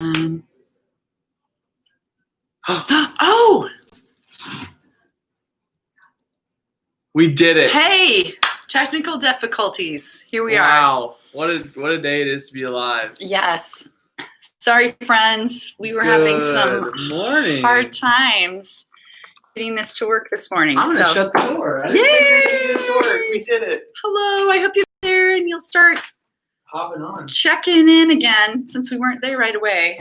Oh, we did it. Hey, technical difficulties. Here we are. Wow, what a day it is to be alive. Yes. Sorry, friends. We were having some hard times getting this to work this morning. I'm going to shut the door. I didn't think we could get it to work. We did it. Hello. I hope you're there and you'll start hopping on. Checking in again since we weren't there right away.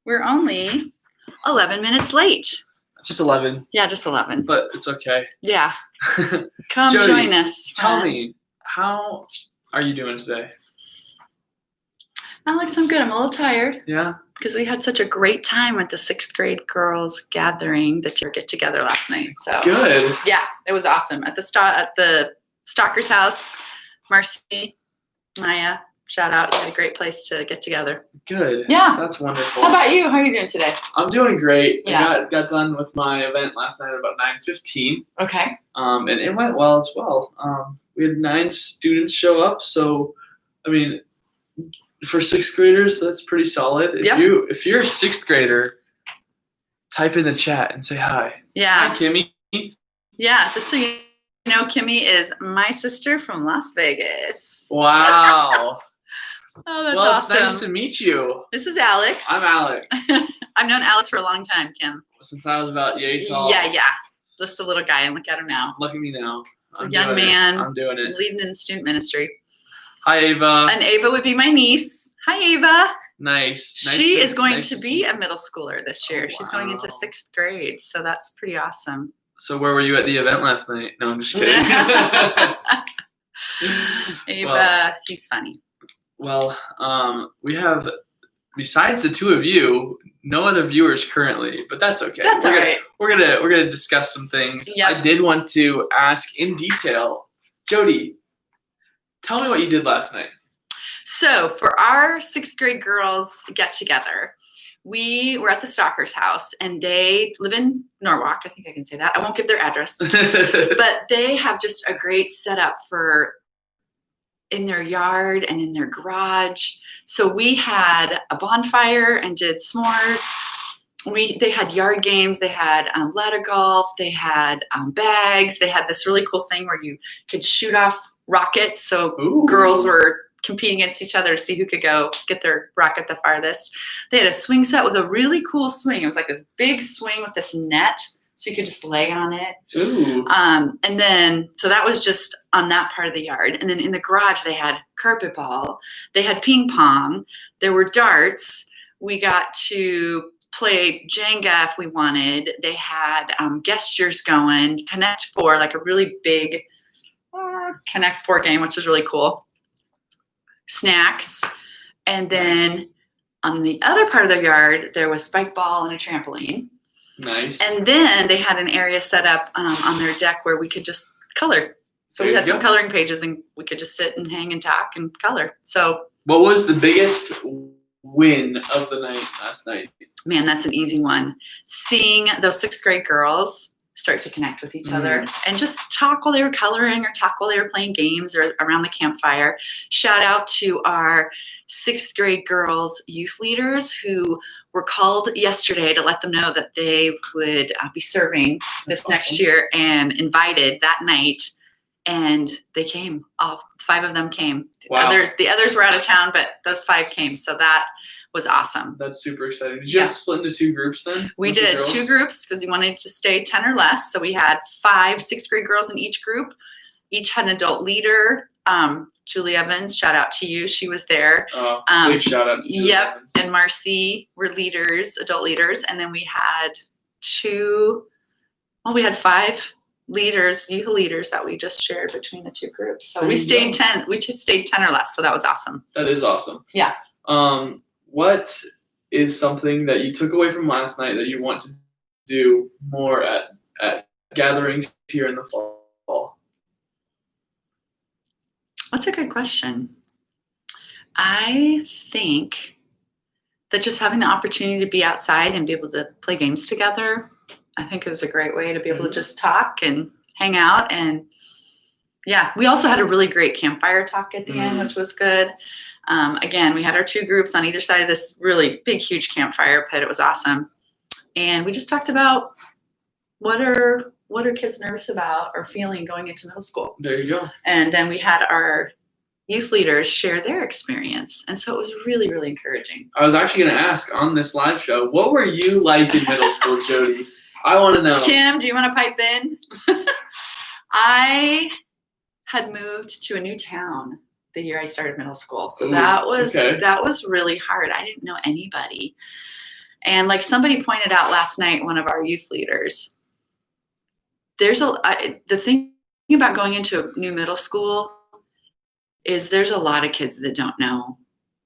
We're only 11 minutes late. Just 11. Yeah, just 11. But it's okay. Yeah. Come Jodi, join us. Tell me, how are you doing today? Alex, I'm good. I'm a little tired. Yeah? Because we had such a great time at the 6th grade girls gathering, the get together last night. So good. Yeah, it was awesome. At the Stalker's house, Marcy, Maya, shout out. You had a great place to get together. Good. Yeah. That's wonderful. How about you? How are you doing today? I'm doing great. Yeah. I got done with my event last night at about 9:15. Okay. And it went well as well. We had 9 students show up, so I mean, for 6th graders, that's pretty solid. If you're a 6th grader, type in the chat and say hi. Yeah. Hi, Kimmy. Yeah, just so you know, Kimmy is my sister from Las Vegas. Wow. Oh, that's well, awesome. It's nice to meet you. This is Alex. I'm Alex. I've known Alex for a long time, Kim. Since I was about yay tall. Yeah. Just a little guy, and look at him now. Look at me now. A young man. I'm doing it. Leading in student ministry. Hi, Ava. And Ava would be my niece. Hi, Ava. Nice. She is going to be a middle schooler this year. She's going into 6th grade, so that's pretty awesome. So where were you at the event last night? No, I'm just kidding. Ava, he's funny. Well, we have, besides the 2 of you, no other viewers currently, but that's okay. That's all right. We're gonna discuss some things. Yep. I did want to ask in detail, Jodi, tell me what you did last night. So for our 6th grade girls get together, we were at the Stalker's house, and they live in Norwalk. I think I can say that. I won't give their address, but they have just a great setup for in their yard and in their garage. So we had a bonfire and did s'mores. They had yard games. They had ladder golf. They had bags. They had this really cool thing where you could shoot off rockets. So Ooh. Girls were competing against each other to see who could go get their rocket the farthest. They had a swing set with a really cool swing. It was like this big swing with this net, so you could just lay on it. Ooh. And then, so that was just on that part of the yard. And then in the garage, they had carpet ball. They had ping pong. There were darts. We got to play Jenga if we wanted. They had gestures going, Connect 4, like a really big Connect 4 game, which was really cool. Snacks. And then on the other part of the yard, there was spike ball and a trampoline. Nice. And then they had an area set up on their deck where we could just color. So we had some coloring pages, and we could just sit and hang and talk and color. So what was the biggest win of the night last night? Man, that's an easy one. Seeing those 6th grade girls start to connect with each other and just talk while they were coloring, or talk while they were playing games or around the campfire. Shout out to our 6th grade girls youth leaders who were called yesterday to let them know that they would be serving this next year, and invited that night. And they came. All 5 of them came. Wow. The others were out of town, but those 5 came. So that was awesome. That's super exciting. Did you have to split into 2 groups then? We did 2 groups because we wanted to stay 10 or less. So we had 5 6th grade girls in each group. Each had an adult leader. Julie Evans, shout out to you. She was there. Big shout out to Julie Evans. And Marcy were leaders, adult leaders. And then we had 5 leaders, youth leaders that we just shared between the 2 groups. So we stayed 10. We just stayed 10 or less. So that was awesome. That is awesome. Yeah. What is something that you took away from last night that you want to do more at gatherings here in the fall? That's a good question. I think that just having the opportunity to be outside and be able to play games together, I think is a great way to be able to just talk and hang out. And yeah, we also had a really great campfire talk at the end, which was good. Again, we had our 2 groups on either side of this really big, huge campfire pit. It was awesome. And we just talked about what are kids nervous about or feeling going into middle school. There you go. And then we had our youth leaders share their experience. And so it was really, really encouraging. I was actually going to ask on this live show, what were you like in middle school, Jodi? I want to know. Kim, do you want to pipe in? I had moved to a new town the year I started middle school. So that was really hard. I didn't know anybody. And like somebody pointed out last night, one of our youth leaders, the thing about going into a new middle school is there's a lot of kids that don't know.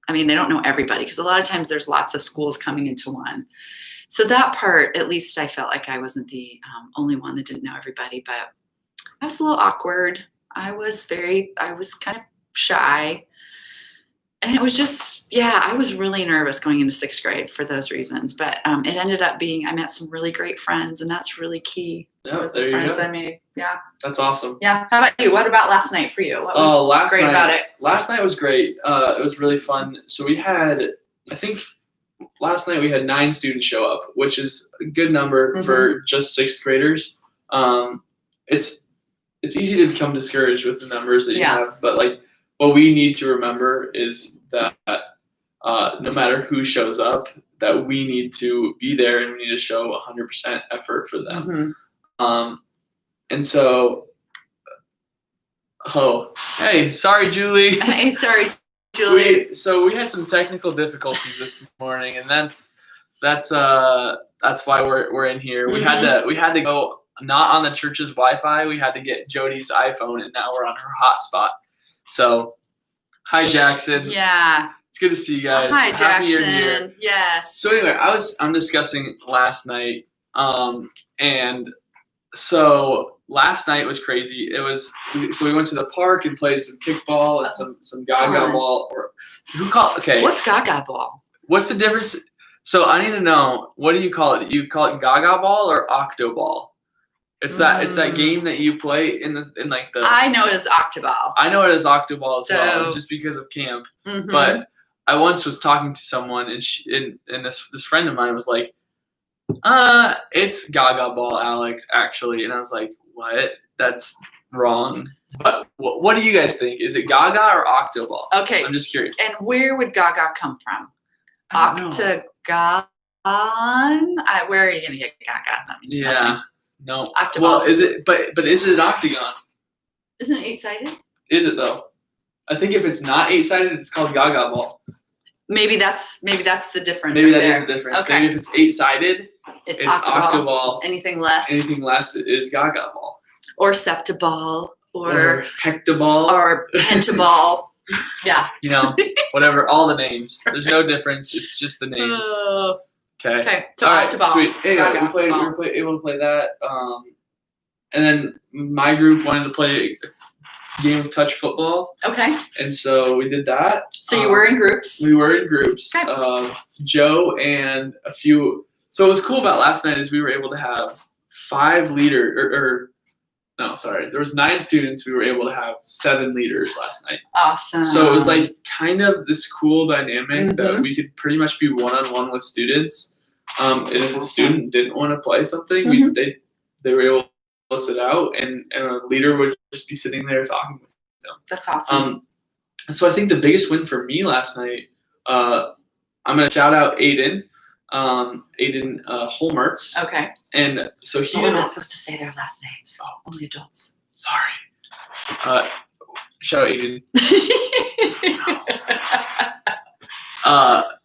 I mean, they don't know everybody because a lot of times there's lots of schools coming into one. So that part, at least I felt like I wasn't the only one that didn't know everybody, but I was a little awkward. I was kind of shy. And it was just, I was really nervous going into 6th grade for those reasons. But it ended up being, I met some really great friends, and that's really key. Yeah, was the friends I made. Yeah. That's awesome. Yeah. How about you? What about last night for you? What was great about it? Last night was great. It was really fun. So we had, I think last night we had 9 students show up, which is a good number for just 6th graders. It's easy to become discouraged with the numbers that you have, but like, what we need to remember is that no matter who shows up, that we need to be there and we need to show 100% effort for them. And so, hey, sorry, Julie. Hey, sorry, Julie. So we had some technical difficulties this morning, and that's why we're in here. We had to go not on the church's Wi-Fi. We had to get Jodi's iPhone, and now we're on her hotspot. So, hi Jackson. Yeah. It's good to see you guys. Hi Happy you're Jackson. here. Yes. So anyway, I'm discussing last night, and so last night was crazy. So we went to the park and played some kickball and some gaga ball. What's gaga ball? What's the difference? So I need to know, what do you call it? You call it gaga ball or octo ball? It's that game that you play in like the. I know it as octoball. I know it as octoball as well, just because of camp. But I once was talking to someone, and this friend of mine was like, it's gaga ball, Alex, actually. And I was like, what? That's wrong. But what do you guys think? Is it gaga or octoball? Okay. I'm just curious. And where would gaga come from? Octagon? Where are you going to get gaga? That means nothing. No. Octoball. Well, is it? But is it an octagon? Isn't it 8-sided? Is it though? I think if it's not 8-sided, it's called gaga ball. Maybe that's the difference. Maybe that is the difference. Okay. Maybe if it's 8-sided, it's octoball. Anything less is gaga ball. Or septiball. Or hectaball. Or pentaball. Yeah. Whatever. All the names. There's no difference. It's just the names. Okay. So all right, octoball. Sweet. Anyway, we were able to play that. And then my group wanted to play a game of touch football. Okay. And so we did that. So you were in groups? We were in groups. Okay. Joe and a few. So what was cool about last night is we were able to have 5 leaders, there was 9 students. We were able to have 7 leaders last night. Awesome. So it was like kind of this cool dynamic that we could pretty much be one-on-one with students. And if a student didn't want to play something, they were able to sit out, and a leader would just be sitting there talking with them. That's awesome. So I think the biggest win for me last night, I'm going to shout out Aiden Holmertz. Okay. And so he we're not supposed to say their last names. Only adults. Sorry. Shout out Aiden.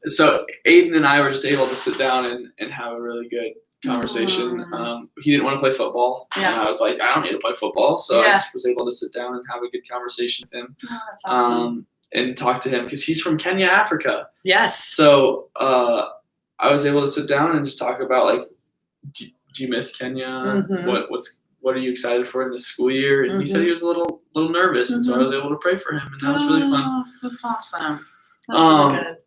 So Aiden and I were just able to sit down and have a really good conversation. He didn't want to play football. Yeah. And I was like, I don't need to play football. So I just was able to sit down and have a good conversation with him. Oh, that's awesome. And talk to him because he's from Kenya, Africa. Yes. So I was able to sit down and just talk about, like, do you miss Kenya? What are you excited for in this school year? And he said he was a little nervous, and so I was able to pray for him, and that was really fun. That's awesome. That's really good.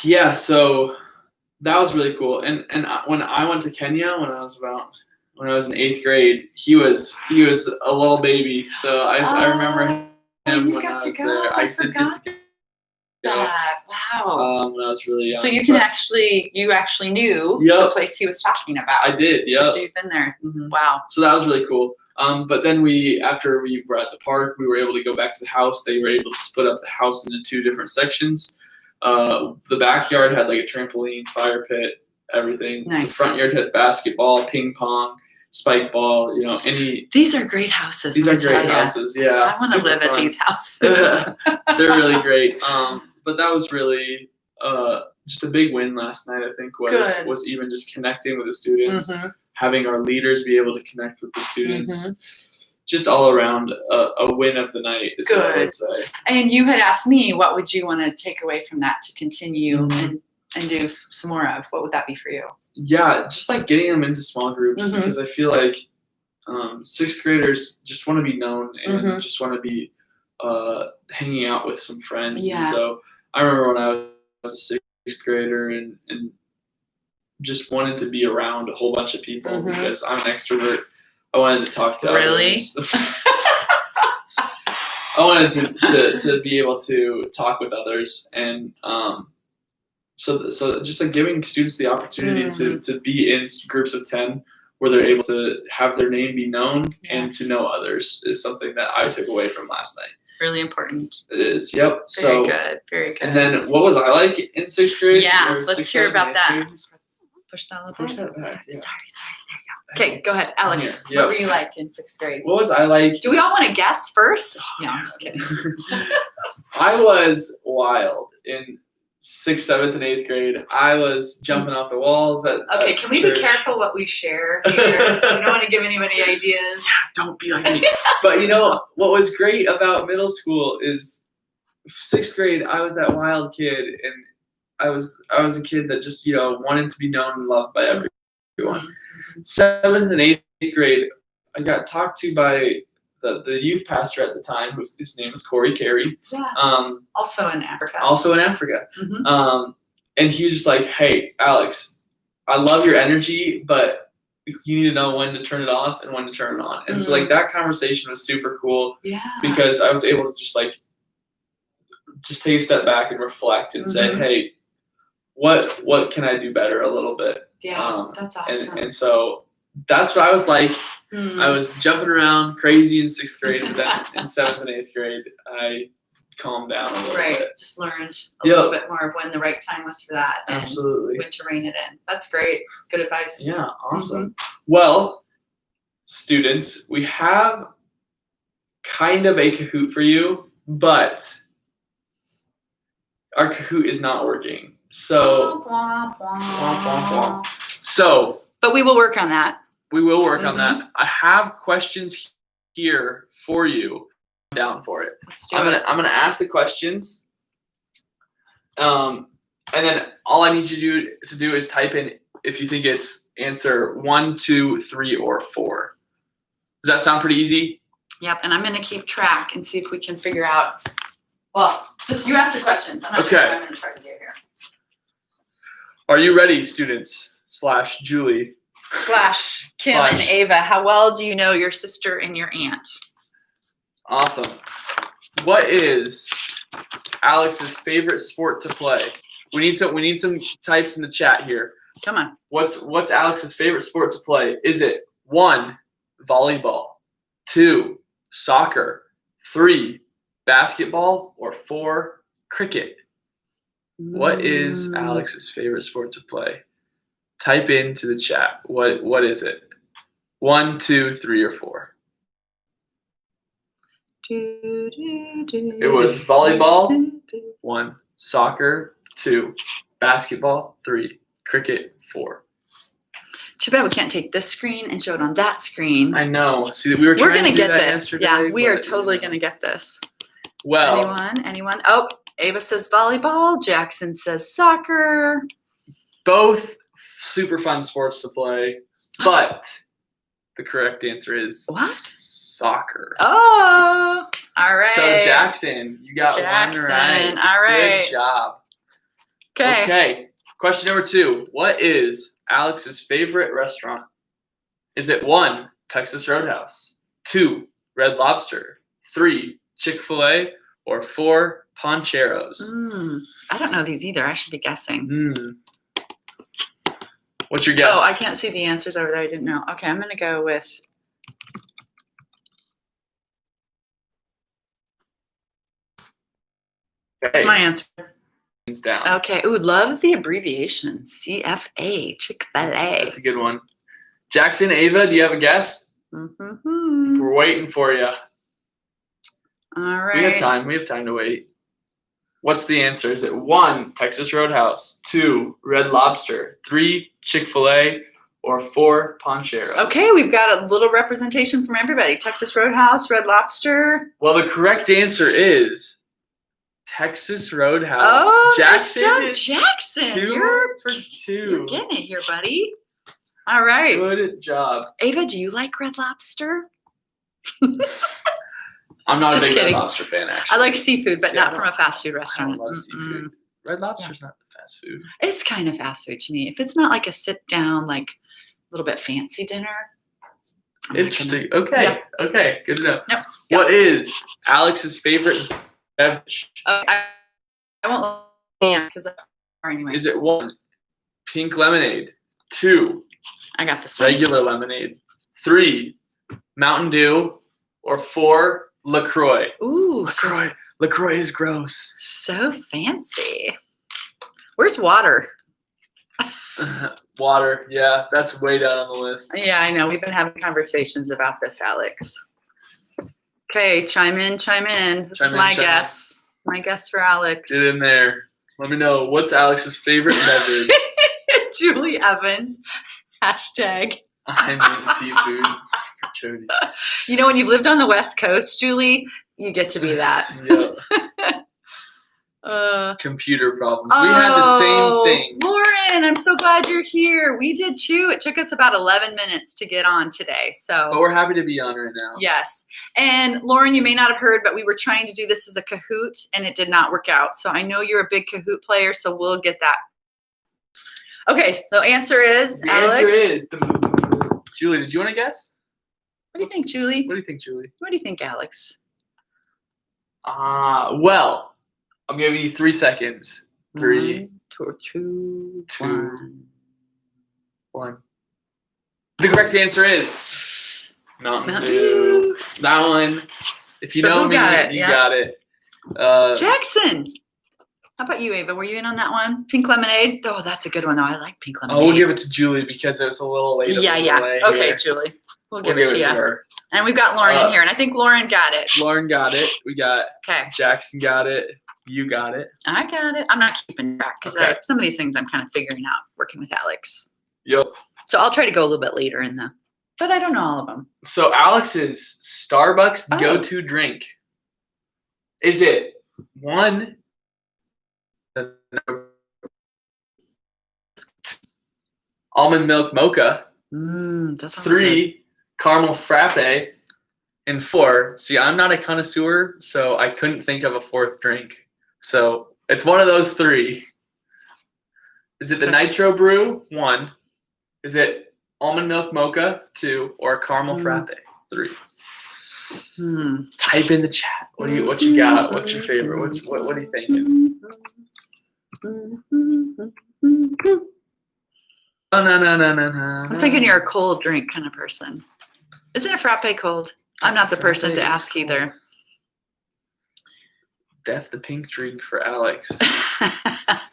Yeah, so that was really cool. And when I went to Kenya when I was in 8th grade, he was a little baby. So I remember him when I was there. I did get to that. Wow. When I was really young. So you actually knew the place he was talking about. I did, yeah. So you've been there. Mm-hmm. Wow. So that was really cool. But then after we were at the park, we were able to go back to the house. They were able to split up the house into 2 different sections. The backyard had like a trampoline, fire pit, everything. Nice. The front yard had basketball, ping pong, spike ball, These are great houses. These are great houses, yeah. I want to live at these houses. They're really great. But that was really just a big win last night, I think, was even just connecting with the students, having our leaders be able to connect with the students. Just all around a win of the night is what I would say. And you had asked me, what would you want to take away from that to continue and do some more of? What would that be for you? Yeah, just like getting them into small groups, because I feel like 6th graders just want to be known and just want to be hanging out with some friends. Yeah. And so I remember when I was a 6th grader and just wanted to be around a whole bunch of people because I'm an extrovert. I wanted to talk to others. I wanted to be able to talk with others, and so just like giving students the opportunity to be in groups of 10 where they're able to have their name be known and to know others is something that I took away from last night. Really important. It is. Yep. Very good. Very good. And then what was I like in 6th grade? Yeah, let's hear about that. Push that a little bit. Sorry. There you go. Okay, go ahead, Alex. What were you like in 6th grade? What was I like? Do we all want to guess first? No, I'm just kidding. I was wild in 6th, 7th, and 8th grade. I was jumping off the walls at can we be careful what we share here? We don't want to give anybody ideas. Yeah, don't be like me. But what was great about middle school is 6th grade, I was that wild kid, and I was a kid that just wanted to be known and loved by everyone. 7th and 8th grade, I got talked to by the youth pastor at the time, his name is Corey Carey. Yeah. Also in Africa. And he was just like, "Hey, Alex, I love your energy, but you need to know when to turn it off and when to turn it on." And so like that conversation was super cool. Yeah. Because I was able to just take a step back and reflect and say, "Hey, what can I do better a little bit?" Yeah, that's awesome. And so that's what I was like. I was jumping around crazy in 6th grade, but then in 7th and 8th grade, I calmed down a little bit. Just learned a little bit more of when the right time was for that. And absolutely. when to rein it in. That's great. It's good advice. Yeah, awesome. Well, students, we have kind of a Kahoot for you, but our Kahoot is not working. So, but we will work on that. We will work on that. I have questions here for you. I'm down for it. Let's do it. I'm gonna ask the questions, and then all I need you to do is type in if you think it's answer 1, 2, 3, or 4. Does that sound pretty easy? Yep. And I'm gonna keep track and see if we can figure out. Well, just you ask the questions. I'm not sure what I'm gonna try to do here. Are you ready, students? /Julie. /Kim and Ava, how well do you know your sister and your aunt? Awesome. What is Alex's favorite sport to play? We need some types in the chat here. Come on. What's Alex's favorite sport to play? Is it 1, volleyball, 2, soccer, 3, basketball, or 4, cricket? What is Alex's favorite sport to play? Type into the chat. What is it? 1, 2, 3, or 4? It was volleyball, 1, soccer, 2, basketball, 3, cricket, 4. Too bad we can't take this screen and show it on that screen. I know. See, we're trying to get this. Yeah, we are totally gonna get this. Well, anyone? Oh, Ava says volleyball. Jackson says soccer. Both super fun sports to play, but the correct answer is soccer. Oh, all right. So Jackson, you got one right. All right. Good job. Okay. Question number 2. What is Alex's favorite restaurant? Is it 1, Texas Roadhouse, 2, Red Lobster, 3, Chick-fil-A, or 4, Poncheros. I don't know these either. I should be guessing. What's your guess? Oh, I can't see the answers over there. I didn't know. Okay, I'm going to go with. That's my answer. Down. Okay. Ooh, love the abbreviation. CFA, Chick-fil-A. That's a good one. Jackson, Ava, do you have a guess? We're waiting for you. All right. We have time to wait. What's the answer? Is it 1, Texas Roadhouse, 2, Red Lobster, 3, Chick-fil-A, or 4, Poncheros? Okay, we've got a little representation from everybody. Texas Roadhouse, Red Lobster. Well, the correct answer is Texas Roadhouse. Oh, Jackson. Jackson. 2 for 2. You're getting it here, buddy. All right. Good job. Ava, do you like Red Lobster? I'm not Just a big kidding. Red Lobster fan, actually. I like seafood, but See, not from a fast food I restaurant. don't love seafood. Red Lobster's not fast food. It's kind of fast food to me. If it's not like a sit down, like a little bit fancy dinner. Interesting. Okay. Yeah. Okay. Good to know. Yep. What is Alex's favorite beverage? I won't because anyway. Is it 1, pink lemonade, 2, I got this one. regular lemonade, 3, Mountain Dew, or 4, LaCroix? Ooh, LaCroix is gross. so fancy. Where's water? Water. Yeah, that's way down on the list. Yeah, I know. We've been having conversations about this, Alex. Okay, chime in. This is my guess. My guess for Alex. Get in there. Let me know. What's Alex's favorite beverage? Julie Evans. Hashtag. I mean seafood for Jodi. You know, when you've lived on the West Coast, Julie, you get to be that. Yep. Computer problems. We had the same thing. Lauren, I'm so glad you're here. We did too. It took us about 11 minutes to get on today. But we're happy to be on right now. Yes. And Lauren, you may not have heard, but we were trying to do this as a Kahoot and it did not work out. So I know you're a big Kahoot player, so we'll get that. Okay, so answer is the Alex. answer is Julie, did you want to guess? What do you think, Julie? What do you think, Julie? What do you think, Alex? Well, I'm giving you 3 seconds. 3, 2, 1. The correct answer is Mountain Dew. That one. If you know me, you got it. Jackson. How about you, Ava? Were you in on that one? Pink lemonade? Oh, that's a good one, though. I like pink lemonade. Oh, we'll give it to Julie because it was a little late. Yeah. Okay, Julie. We'll give it to you. Her. And we've got Lauren in here, and I think Lauren got it. Lauren got it. We got Jackson got it. You got it. I got it. I'm not keeping track because some of these things I'm kind of figuring out working with Alex. Yep. So I'll try to go a little bit later in but I don't know all of them. So Alex's Starbucks go-to drink. Is it 1, almond milk mocha, 3, caramel frappe, and 4, see, I'm not a connoisseur, so I couldn't think of a 4th drink. So it's one of those 3. Is it the nitro brew? 1. Is it almond milk mocha? 2, or caramel frappe? 3. Type in the chat. What you got? What's your favorite? What are you thinking? Oh, no. I'm thinking you're a cold drink kind of person. Isn't a frappe cold? I'm not the person to ask either. Death the pink drink for Alex.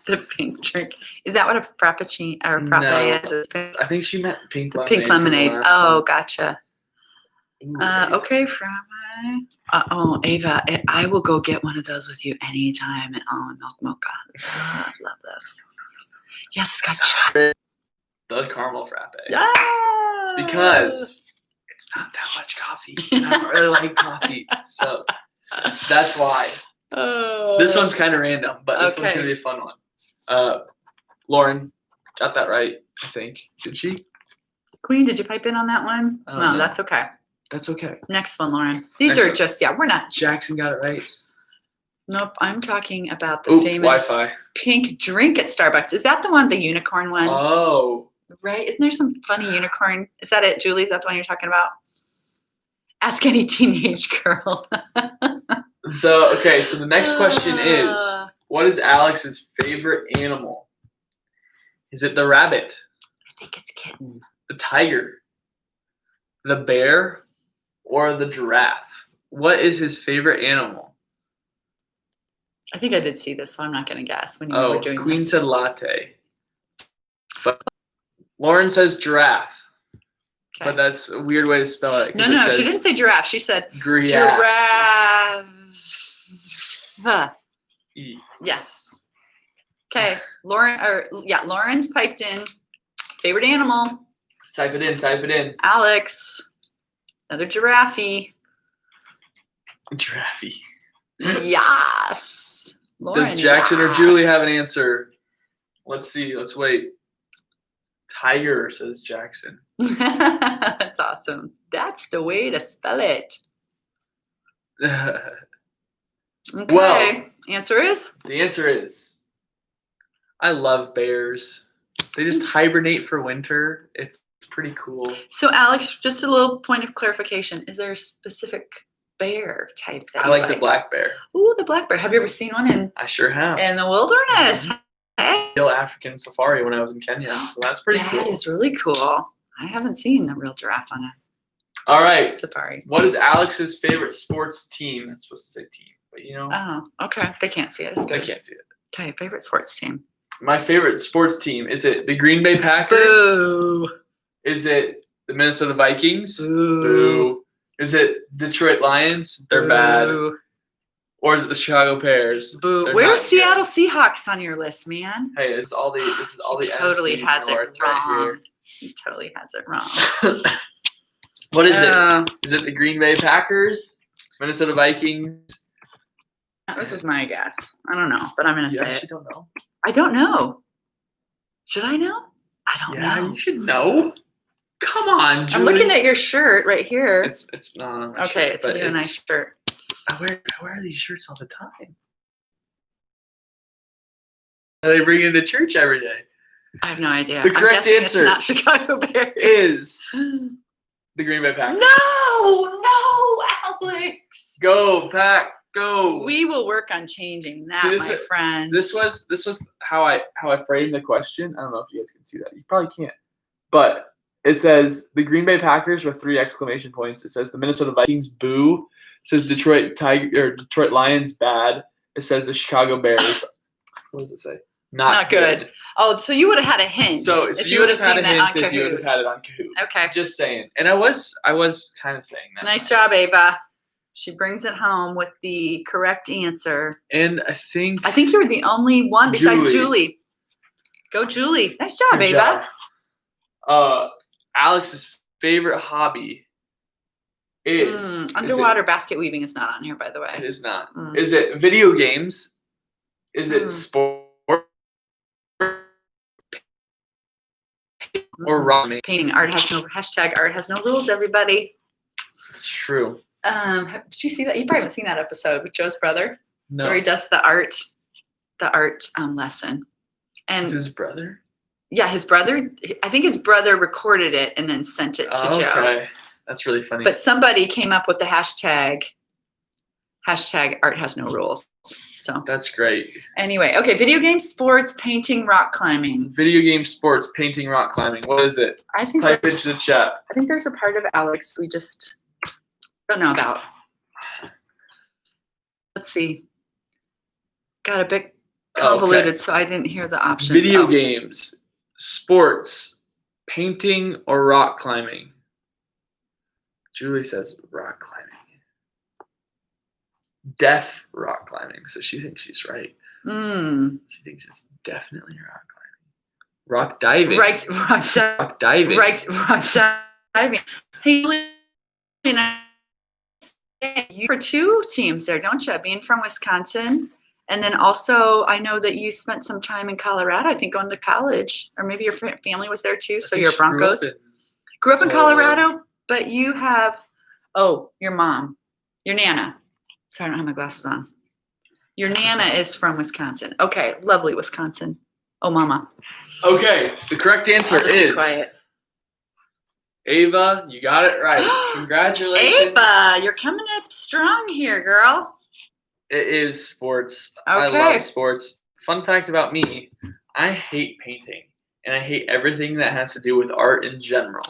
The pink drink. Is that what a frappuccino or frappe is? I think she meant pink lemonade. Pink lemonade. Oh, gotcha. Okay, frappe. Ava, I will go get one of those with you anytime at almond milk mocha. Love those. Yes, it's got chocolate. The caramel frappe. Yeah. Because it's not that much coffee. I don't really like coffee. So that's why. This one's kind of random, but this one's going to be a fun one. Lauren got that right, I think. Did she? Queen, did you pipe in on that one? No, that's okay. That's okay. Next one, Lauren. These are just, we're not. Jackson got it right. Nope, I'm talking about the famous Wi-Fi. Pink drink at Starbucks. Is that the one, the unicorn one? Oh. Right? Isn't there some funny unicorn? Is that it, Julie? Is that the one you're talking about? Ask any teenage girl. Okay, so the next question is, what is Alex's favorite animal? Is it the rabbit, I think it's kitten. the tiger, the bear, or the giraffe? What is his favorite animal? I think I did see this, so I'm not going to guess when you were doing Queen this. said latte. But Lauren says giraffe. Okay. But that's a weird way to spell it. No, she didn't say giraffe. She said giraffe. Yes. Okay, Lauren's piped in. Favorite animal. Type it in. Alex, another giraffe. Giraffe. Yes. Lauren, Does Jackson or Julie have an answer? Let's see. Let's wait. Tiger, says Jackson. That's awesome. That's the way to spell it. Okay. Well, answer is? The answer is, I love bears. They just hibernate for winter. It's pretty cool. So, Alex, just a little point of clarification. Is there a specific bear type that I like the black bear. Ooh, the black bear. Have you ever seen one I sure have. in the wilderness? Mm-hmm. Real African safari when I was in Kenya, so that's pretty cool. That is really cool. I haven't seen a real giraffe on a All right. safari. What is Alex's favorite sports team? That's supposed to say team, but you know. Oh, okay. They can't see it. It's good. I can't see it. Okay, favorite sports team. My favorite sports team, is it the Green Bay Packers? Boo. Is it the Minnesota Vikings? Boo. Boo. Is it Detroit Lions? They're bad. Or is it the Chicago Bears? Boo. They're Where's not Seattle Seahawks on your list, man? Hey, this is all the He totally NFC has North it wrong. right here. He totally has it wrong. What is it? Is it the Green Bay Packers? Minnesota Vikings? This is my guess. I don't know, but I'm going to say it. You don't know? I don't know. Should I know? I don't know. Yeah, you should know. Come on, Julie. I'm looking at your shirt right here. It's not on my okay, shirt, it's a really nice shirt. I wear these shirts all the time. They bring it to church every day. I have no idea. The correct answer it's not Chicago Bears. Is the Green Bay Packers. No, Alex. Go Pack, go. We will work on changing that, my friends. This was how I framed the question. I don't know if you guys can see that. You probably can't. But it says the Green Bay Packers with 3 exclamation points. It says the Minnesota Vikings boo. It says Detroit Lions bad. It says the Chicago Bears. What does it say? Not good. Oh, so you would have had a hint. So you would have had a hint if you would have had it on Kahoot. Okay. Just saying. And I was kind of saying that. Nice job, Ava. She brings it home with the correct answer. And I think you were the only one besides Julie. Go, Julie. Nice job, Good Ava. Job. Alex's favorite hobby is underwater basket weaving is not on here, by the way. It is not. Is it video games? Is it sport? Or rock painting? Art has no rules, everybody. It's true. Did you see that? You probably haven't seen that episode with Joe's brother. No. Where he does the art lesson. And his brother? Yeah, his brother. I think his brother recorded it and then sent it to Joe. Okay. That's really funny. But somebody came up with the hashtag art has no rules. So that's great. Anyway, okay, video games, sports, painting, rock climbing. Video games, sports, painting, rock climbing. What is it? I think type into the chat. I think there's a part of Alex we just don't know about. Let's see. Got a bit convoluted, so I didn't hear the options. Video games, sports, painting, or rock climbing. Julie says rock climbing. Deaf rock climbing, so she thinks she's right. She thinks it's definitely rock climbing. Rock diving. Rock diving. Rock diving. Hey, you for 2 teams there, don't you? Being from Wisconsin, and then also I know that you spent some time in Colorado. I think going to college, or maybe your family was there too. So you're Broncos. Grew up in Colorado, but you have your mom, your Nana. Sorry, I don't have my glasses on. Your Nana is from Wisconsin. Okay, lovely Wisconsin. Oh, mama. Okay, the correct answer is. Be quiet. Ava, you got it right. Congratulations. Ava, you're coming up strong here, girl. It is sports. Okay. I love sports. Fun fact about me, I hate painting. And I hate everything that has to do with art in general.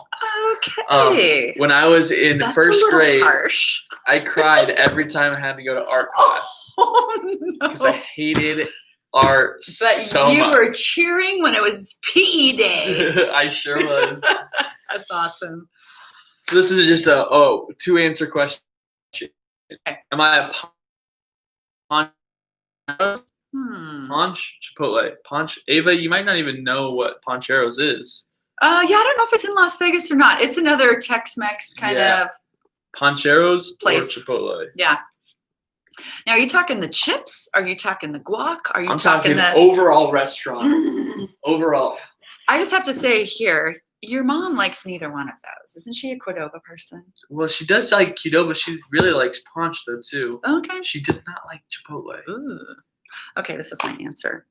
Okay. When I was in first grade, harsh. I cried every time I had to go to art class. Oh, no. Because I hated art so much. But you were cheering when it was PE day. I sure was. That's awesome. So this is just a 2-answer question. Okay. Am I a Poncheros? Chipotle. Ava, you might not even know what Poncheros is. Yeah, I don't know if it's in Las Vegas or not. It's another Tex-Mex kind of Poncheros place. Or Chipotle. Yeah. Now, are you talking the chips? Are you talking the guac? Are you I'm talking the overall restaurant? Overall. I just have to say here, your mom likes neither one of those. Isn't she a Qdoba person? Well, she does like Qdoba. She really likes Ponch though too. Okay. She does not like Chipotle. Ooh. Okay, this is my answer.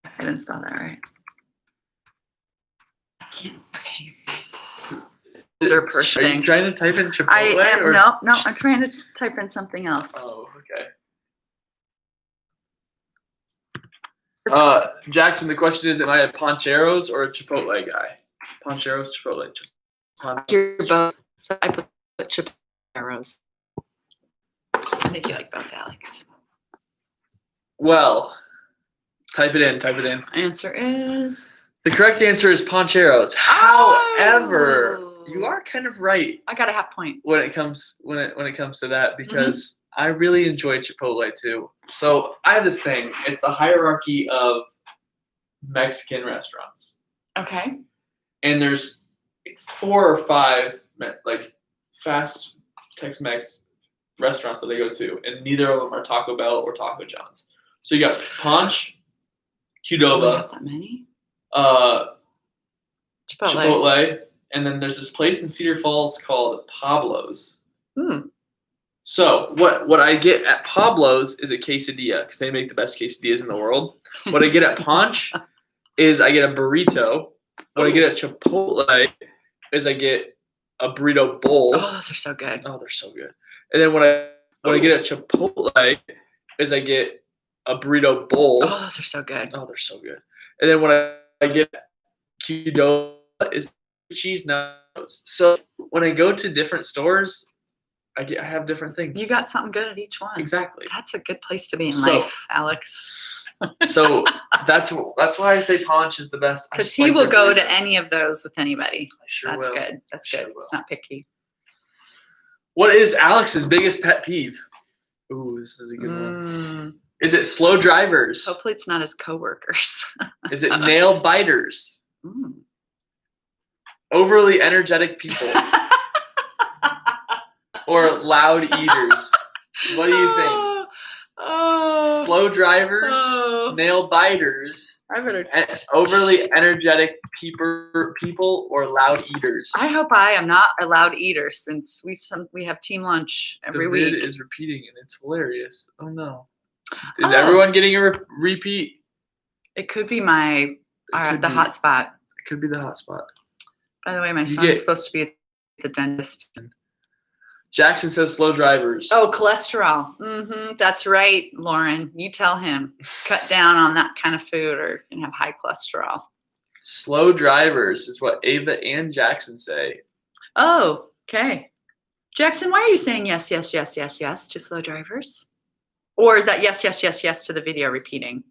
I didn't spell that right. I can't. Okay, this is their person. Are you trying to type in Chipotle? I am. No, I'm trying to type in something else. Oh, okay. Jackson, the question is, am I a Poncheros or a Chipotle guy? Poncheros, Chipotle. You're both. So I put Chipotle. I think you like both, Alex. Well, type it in. Answer is. The correct answer is Poncheros. However, you are kind of right. I got a half point when it comes to that, because I really enjoy Chipotle too. So I have this thing. It's the hierarchy of Mexican restaurants. Okay. And there's 4 or 5 like fast Tex-Mex restaurants that they go to, and neither of them are Taco Bell or Taco John's. So you got Ponch, Qdoba, that many? Chipotle, and then there's this place in Cedar Falls called Pablo's. So what I get at Pablo's is a quesadilla, because they make the best quesadillas in the world. What I get at Ponch is I get a burrito. What I get at Chipotle is I get a burrito bowl. Oh, those are so good. Oh, they're so good. And then what I get at Chipotle is I get a burrito bowl. Oh, those are so good. Oh, they're so good. And then what I get at Qdoba is cheese nuggets. So when I go to different stores, I have different things. You got something good at each one. Exactly. That's a good place to be in life, Alex. So that's why I say Ponch is the best. Because he will go to any of those with anybody. I sure That's will. good. That's good. It's not picky. What is Alex's biggest pet peeve? Ooh, this is a good one. Is it slow drivers? Hopefully it's not his coworkers. Is it nail biters? Overly energetic people? Or loud eaters? What do you think? Slow drivers, nail biters, overly energetic people, or loud eaters? I hope I am not a loud eater, since we have team lunch every week. The vid is repeating, and it's hilarious. Oh no! Is everyone getting a repeat? It could be the hotspot. It could be the hotspot. By the way, my son's supposed to be at the dentist. Jackson says slow drivers. Oh, cholesterol. That's right, Lauren. You tell him. Cut down on that kind of food, or you're going to have high cholesterol. Slow drivers is what Ava and Jackson say. Oh, okay. Jackson, why are you saying yes to slow drivers? Or is that yes to the video repeating?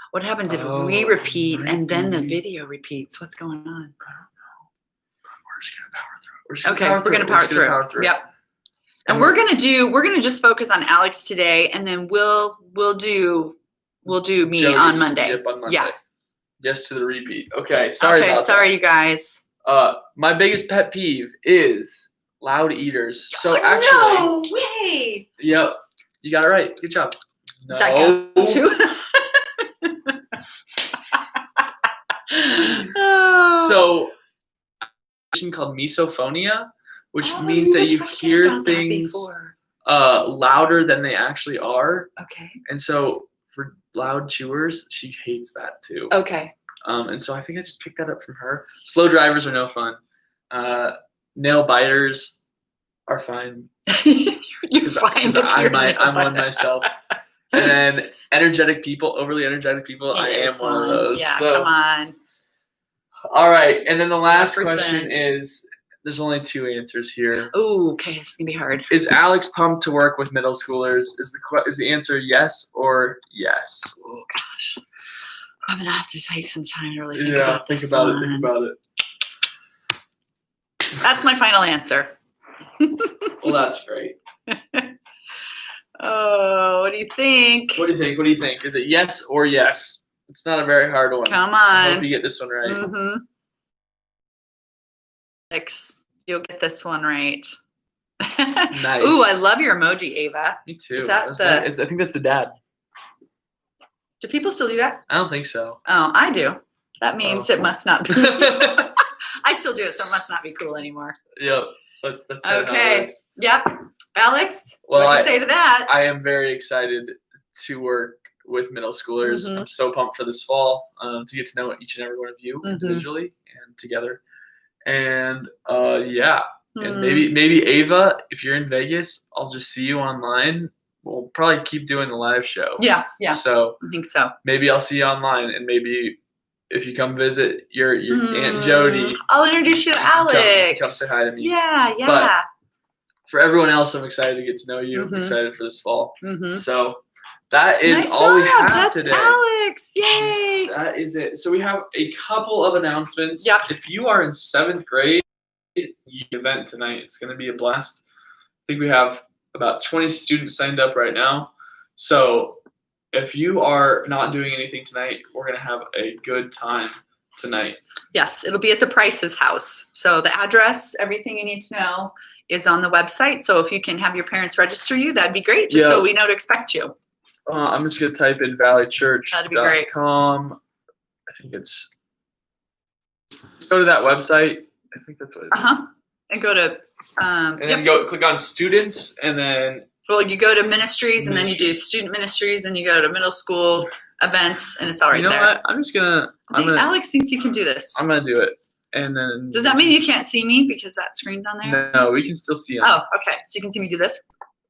What happens if we repeat and then the video repeats? What's going on? I don't know. We're just going to power through. We're gonna power through. Yep. And we're gonna just focus on Alex today, and then we'll do me Jodi's on Monday. Yep, on Monday. Yeah. Yes to the repeat. Okay. Sorry you guys. My biggest pet peeve is loud eaters. So actually. No way. Yep. You got it right. Good job. No. So called misophonia, which means that you hear things louder than they actually are. Okay. And so for loud chewers, she hates that too. Okay. And so I think I just picked that up from her. Slow drivers are no fun. Nail biters are fine. You're fine if you're I'm one myself. And then energetic people, overly energetic people, I am one of those. Yeah, so, come on. All right, and then the last Represent. question is, there's only 2 answers here. Ooh, okay, it's gonna be hard. Is Alex pumped to work with middle schoolers? Is the answer yes or yes? Oh gosh, I'm gonna have to take some time to really think Yeah, about think this about one. it. Think about it. That's my final answer. Well, that's great. Oh, what do you think? What do you think? What do you think? Is it yes or yes? It's not a very hard one. Come I hope on. you get this one right. Mm-hmm. Alex, you'll get this one right. Nice. Ooh, I love your emoji, Ava. Me too. Is that I think that's the dad. Do people still do that? I don't think so. Oh, I do. That means it must not be. I still do it, so it must not be cool anymore. Yep. That's kinda how it Okay. works. Yep. Alex, Well, what do you say to that? I am very excited to work with middle schoolers. Mhm. I'm so pumped for this fall to get to know each and every one of you Mhm. individually and together. And yeah, and Mm. maybe Ava, if you're in Vegas, I'll just see you online. We'll probably keep doing the live show. Yeah. So I think so. maybe I'll see you online, and maybe if you come visit your Aunt Jodi, I'll introduce you to Alex. come say hi to me. Yeah. But for everyone else, I'm excited to get to know you. I'm Mhm. excited for this fall. Mhm. So that is Nice all we job. have That's today. Alex. Yay. That is it. So we have a couple of announcements. Yep. If you are in 7th grade, the event tonight, it's going to be a blast. I think we have about 20 students signed up right now. So if you are not doing anything tonight, we're going to have a good time tonight. Yes, it'll be at the Price's house. So the address, everything you need to know is on the website. So if you can have your parents register you, that'd be great, just so we know to expect you. I'm just going to type in valleychurch.com. That'd be great. I think it's. Just go to that website. I think that's what it is. And go to. And then click on students, and then. Well, you go to ministries, and then you do student ministries, and you go to middle school events, and it's all right there. You know what? I'm just gonna. Alex thinks you can do this. I'm gonna do it, and then. Does that mean you can't see me because that screen's on there? No, we can still see them. Oh, okay. So you can see me do this.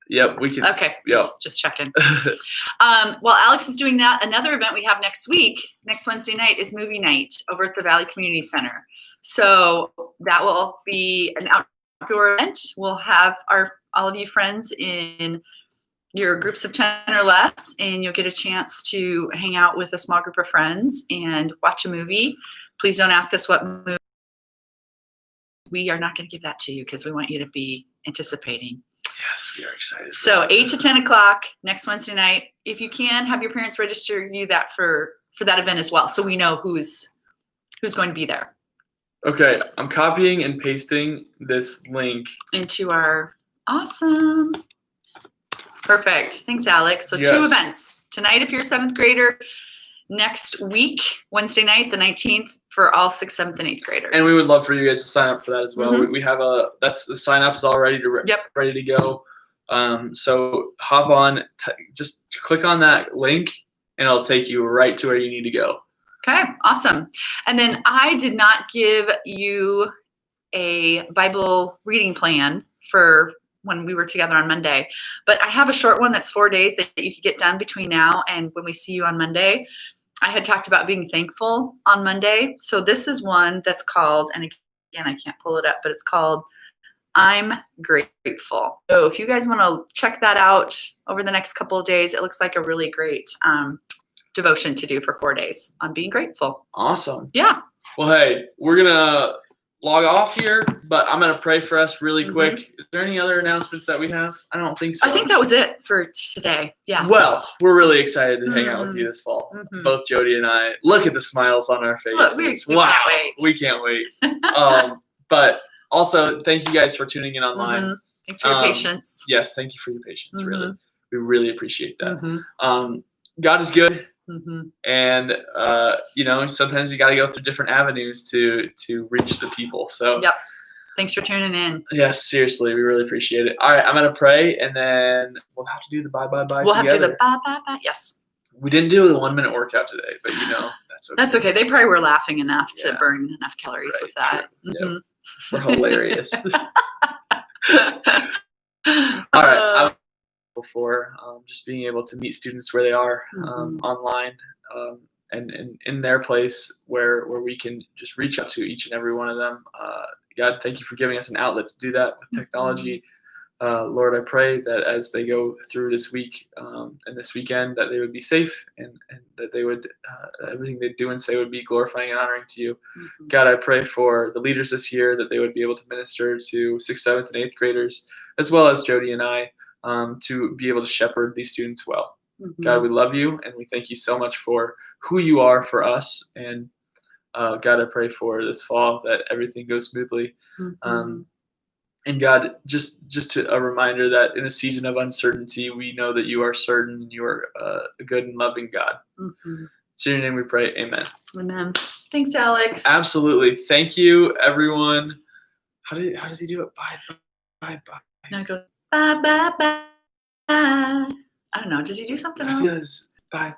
Yep, we can. Okay, just checking. Well, Alex is doing that. Another event we have next week, next Wednesday night, is movie night over at the Valley Community Center. So that will be an outdoor event. We'll have all of you friends in your groups of 10 or less, and you'll get a chance to hang out with a small group of friends and watch a movie. Please don't ask us what movie. We are not going to give that to you because we want you to be anticipating. Yes, we are excited. So 8 to 10 o'clock next Wednesday night. If you can, have your parents register you that for that event as well, so we know who's going to be there. Okay, I'm copying and pasting this link into our awesome. Perfect. Thanks, Alex. So 2 events tonight if you're a 7th grader. Next week, Wednesday night, the 19th, for all 6th, 7th, and 8th graders. And we would love for you guys to sign up for that as well. Mm-hmm. We have the sign up is all ready to go. So hop on, just click on that link, and it'll take you right to where you need to go. Okay, awesome. And then I did not give you a Bible reading plan for when we were together on Monday, but I have a short one that's 4 days that you could get done between now and when we see you on Monday. I had talked about being thankful on Monday. So this is one that's called, and again, I can't pull it up, but it's called I'm Grateful. So if you guys want to check that out over the next couple of days, it looks like a really great devotion to do for 4 days on being grateful. Awesome. Yeah. Well, hey, we're going to log off here, but I'm going to pray for us really quick. Is there any other announcements that we have? I don't think so. I think that was it for today. Yeah. Well, we're really excited to hang out with you this fall. Mm-hmm. Both Jodi and I. Look at the smiles on our faces. We can't wait. We can't wait. But also, thank you guys for tuning in online. Mm-hmm. Thanks for your patience. Yes, thank you for your patience. Mm-hmm. Really, we really appreciate that. Mm-hmm. God is good. Mm-hmm. And sometimes you got to go through different avenues to reach the people. So thanks for tuning in. Yes, seriously, we really appreciate it. All right, I'm gonna pray, and then we'll have to do the bye. We'll have to do the bye. Yes. We didn't do the 1 minute workout today, but that's that's okay. That's okay. They probably were laughing enough to Yeah. burn enough calories Right, with that. true. Yep. Mhm. We're hilarious. All right. For just being able to meet students where they are online and in their place where we can just reach out to each and every one of them. God, thank you for giving us an outlet to do that with technology. Lord, I pray that as they go through this week and this weekend, that they would be safe and that they would everything they do and say would be glorifying and honoring to you. God, I pray for the leaders this year that they would be able to minister to 6th, 7th, and 8th graders, as well as Jodi and I, to be able to shepherd these students well. God, we love you and we thank you so much for who you are for us. And God, I pray for this fall that everything goes smoothly. And God, just a reminder that in a season of uncertainty, we know that you are certain and you are a good and loving God. It's in your name we pray. Amen. Amen. Thanks, Alex. Absolutely. Thank you, everyone. How does he do it? Bye. No, it goes bye, bye, bye. I don't know. Does he do something else? He does bye.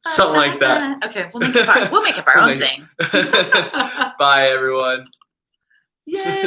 Something like that. Okay, we'll make up our own thing. Bye, everyone. Yay.